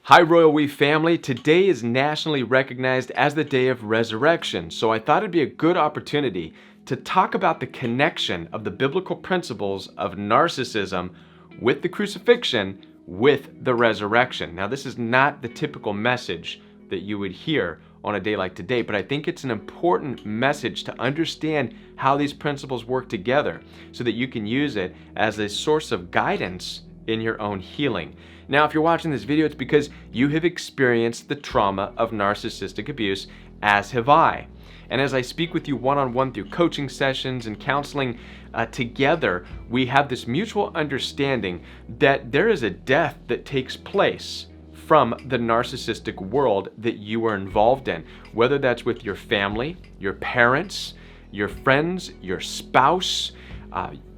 Hi Royal We family, today is nationally recognized as the Day of Resurrection, so I thought it'd be a good opportunity to talk about the connection of the biblical principles of narcissism with the crucifixion with the resurrection. Now this is not the typical message that you would hear on a day like today, but I think it's an important message to understand how these principles work together so that you can use it as a source of guidance in your own healing. Now, if you're watching this video, it's because you have experienced the trauma of narcissistic abuse, as have I. And as I speak with you one-on-one through coaching sessions and counseling, together, we have this mutual understanding that there is a death that takes place from the narcissistic world that you are involved in, whether that's with your family, your parents, your friends, your spouse,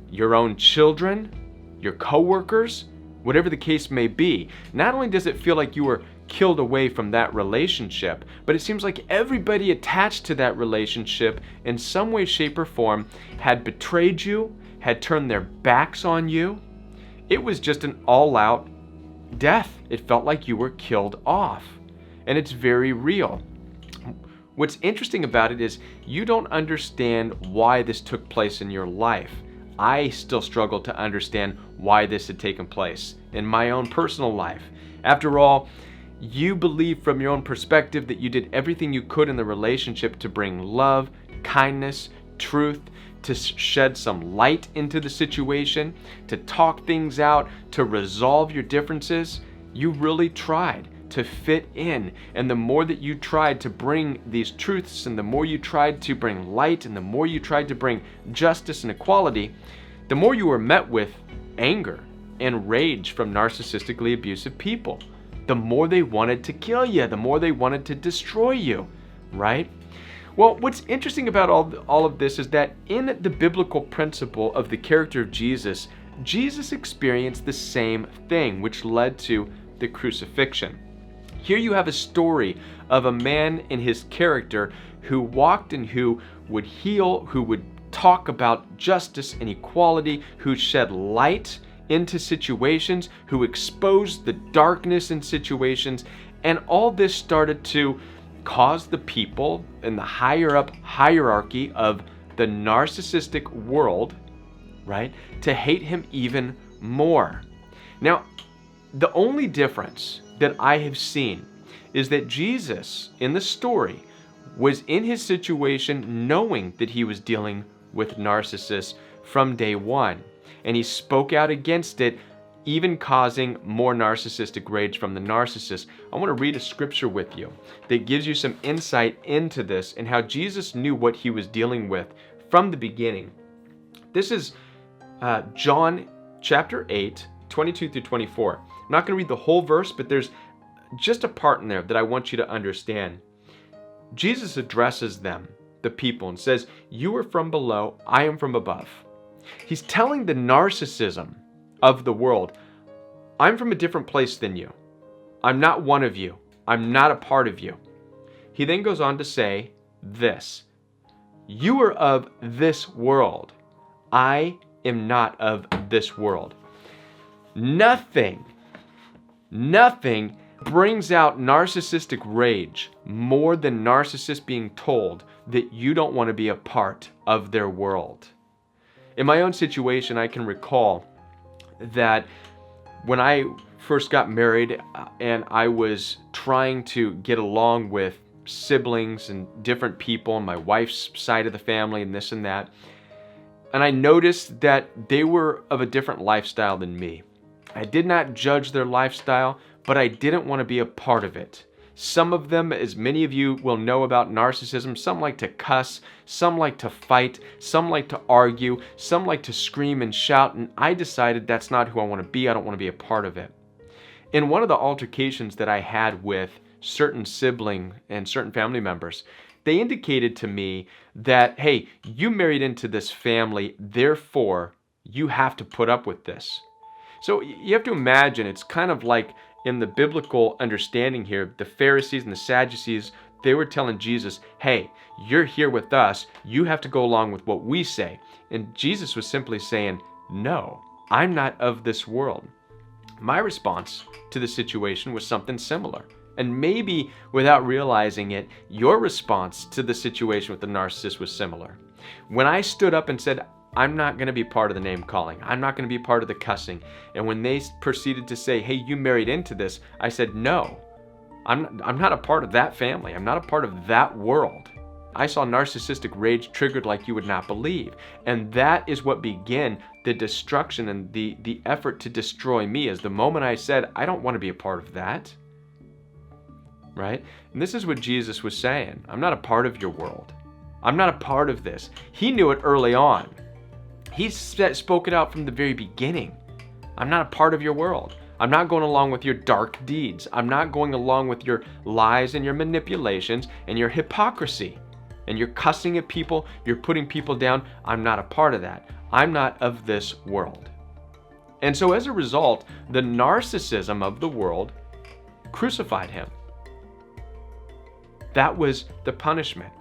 your own children, your coworkers, whatever the case may be. Not only does it feel like you were killed away from that relationship, but it seems like everybody attached to that relationship in some way, shape, or form had betrayed you, had turned their backs on you. It was just an all-out death. It felt like you were killed off, and it's very real. What's interesting about it is you don't understand why this took place in your life. I still struggle to understand why this had taken place in my own personal life. After all, you believe from your own perspective that you did everything you could in the relationship to bring love, kindness, truth, to shed some light into the situation, to talk things out, to resolve your differences. You really tried to fit in, and the more that you tried to bring these truths, and the more you tried to bring light, and the more you tried to bring justice and equality, the more you were met with anger and rage from narcissistically abusive people. The more they wanted to kill you, the more they wanted to destroy you, right? Well, what's interesting about all of this is that in the biblical principle of the character of Jesus, Jesus experienced the same thing, which led to the crucifixion. Here you have a story of a man in his character who walked and who would heal, who would talk about justice and equality, who shed light into situations, who exposed the darkness in situations, and all this started to cause the people in the higher up hierarchy of the narcissistic world, right, to hate him even more. Now, the only difference that I have seen is that Jesus in the story was in his situation knowing that he was dealing with narcissists from day one, and he spoke out against it, even causing more narcissistic rage from the narcissist. I want to read a scripture with you that gives you some insight into this and how Jesus knew what he was dealing with from the beginning. This is John chapter 8, 22 through 24. I'm not going to read the whole verse, but there's just a part in there that I want you to understand. Jesus addresses them, the people, and says, "You are from below, I am from above." He's telling the narcissism of the world, I'm from a different place than you. I'm not one of you. I'm not a part of you. He then goes on to say this, "You are of this world. I am not of this world." Nothing brings out narcissistic rage more than narcissists being told that you don't want to be a part of their world. In my own situation, I can recall that when I first got married and I was trying to get along with siblings and different people on my wife's side of the family and this and that, and I noticed that they were of a different lifestyle than me. I did not judge their lifestyle, but I didn't want to be a part of it. Some of them, as many of you will know about narcissism, some like to cuss, some like to fight, some like to argue, some like to scream and shout, and I decided that's not who I want to be. I don't want to be a part of it. In one of the altercations that I had with certain sibling and certain family members, they indicated to me that, hey, you married into this family, therefore you have to put up with this. So you have to imagine it's kind of like in the biblical understanding here, the Pharisees and the Sadducees, they were telling Jesus, hey, you're here with us. You have to go along with what we say. And Jesus was simply saying, no, I'm not of this world. My response to the situation was something similar. And maybe without realizing it, your response to the situation with the narcissist was similar. When I stood up and said, I'm not going to be part of the name calling, I'm not going to be part of the cussing, and when they proceeded to say, hey, you married into this, I said, no, I'm not a part of that family. I'm not a part of that world. I saw narcissistic rage triggered like you would not believe. And that is what began the destruction and the effort to destroy me, is the moment I said, I don't want to be a part of that. Right? And this is what Jesus was saying. I'm not a part of your world. I'm not a part of this. He knew it early on. He spoke it out from the very beginning. I'm not a part of your world. I'm not going along with your dark deeds. I'm not going along with your lies and your manipulations and your hypocrisy. And you're cussing at people, you're putting people down. I'm not a part of that. I'm not of this world. And so as a result, the narcissism of the world crucified him. That was the punishment.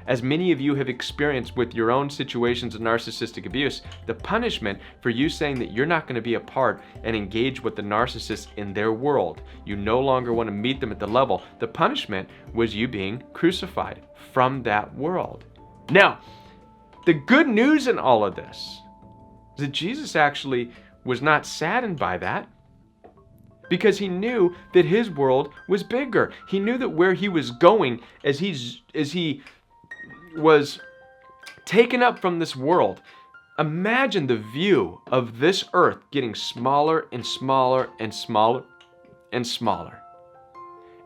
As many of you have experienced with your own situations of narcissistic abuse, the punishment for you saying that you're not going to be a part and engage with the narcissist in their world, you no longer want to meet them at the level, the punishment was you being crucified from that world. Now, the good news in all of this is that Jesus actually was not saddened by that, because he knew that his world was bigger. He knew that where he was going as he was taken up from this world. Imagine the view of this earth getting smaller and smaller and smaller and smaller.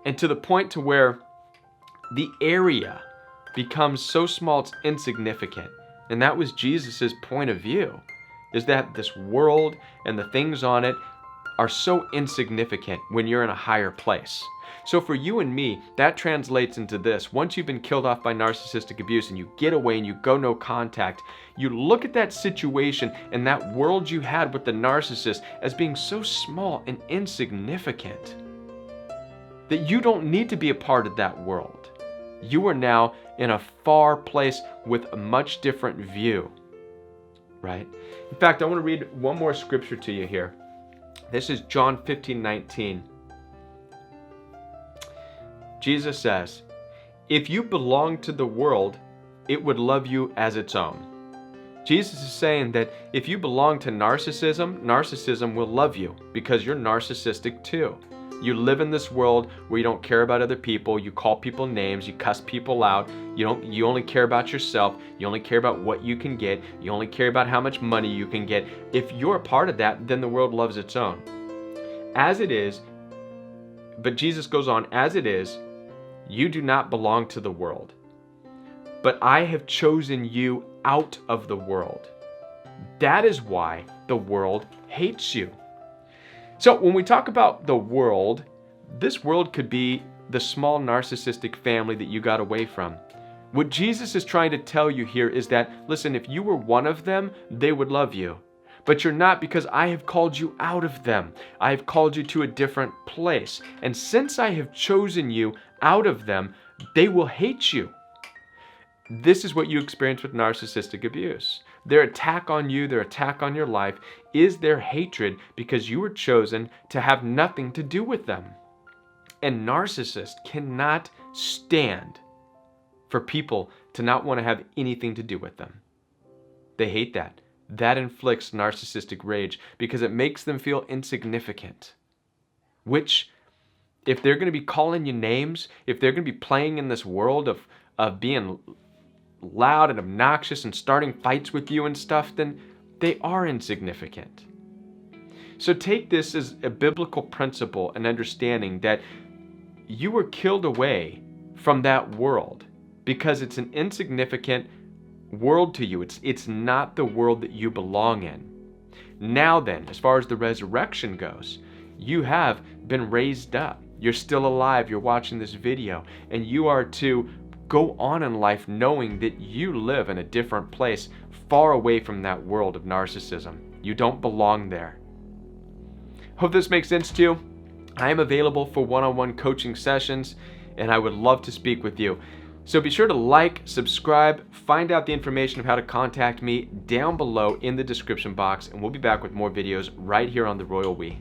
And to the point to where the area becomes so small it's insignificant. And that was Jesus's point of view, is that this world and the things on it are so insignificant when you're in a higher place. So for you and me, that translates into this. Once you've been killed off by narcissistic abuse and you get away and you go no contact, you look at that situation and that world you had with the narcissist as being so small and insignificant that you don't need to be a part of that world. You are now in a far place with a much different view, right? In fact, I want to read one more scripture to you here. This is John 15:19. Jesus says, if you belong to the world, it would love you as its own. Jesus is saying that if you belong to narcissism, narcissism will love you because you're narcissistic too. You live in this world where you don't care about other people, you call people names, you cuss people out, you only care about yourself, you only care about what you can get, you only care about how much money you can get. If you're a part of that, then the world loves its own. As it is, but Jesus goes on, as it is, you do not belong to the world, but I have chosen you out of the world. That is why the world hates you. So when we talk about the world, this world could be the small narcissistic family that you got away from. What Jesus is trying to tell you here is that, listen, if you were one of them, they would love you. But you're not, because I have called you out of them. I have called you to a different place. And since I have chosen you out of them, they will hate you. This is what you experience with narcissistic abuse. Their attack on you, their attack on your life, is their hatred because you were chosen to have nothing to do with them. And narcissists cannot stand for people to not want to have anything to do with them. They hate that. That inflicts narcissistic rage because it makes them feel insignificant. Which, if they're going to be calling you names, if they're going to be playing in this world of being loud and obnoxious and starting fights with you and stuff, then they are insignificant. So take this as a biblical principle and understanding that you were killed away from that world because it's an insignificant world to you. It's not the world that you belong in. Now then, as far as the resurrection goes, you have been raised up. You're still alive. You're watching this video, and you are to go on in life knowing that you live in a different place, far away from that world of narcissism. You don't belong there. Hope this makes sense to you. I am available for one-on-one coaching sessions, and I would love to speak with you. So be sure to like, subscribe, find out the information of how to contact me down below in the description box, and we'll be back with more videos right here on The Royal We.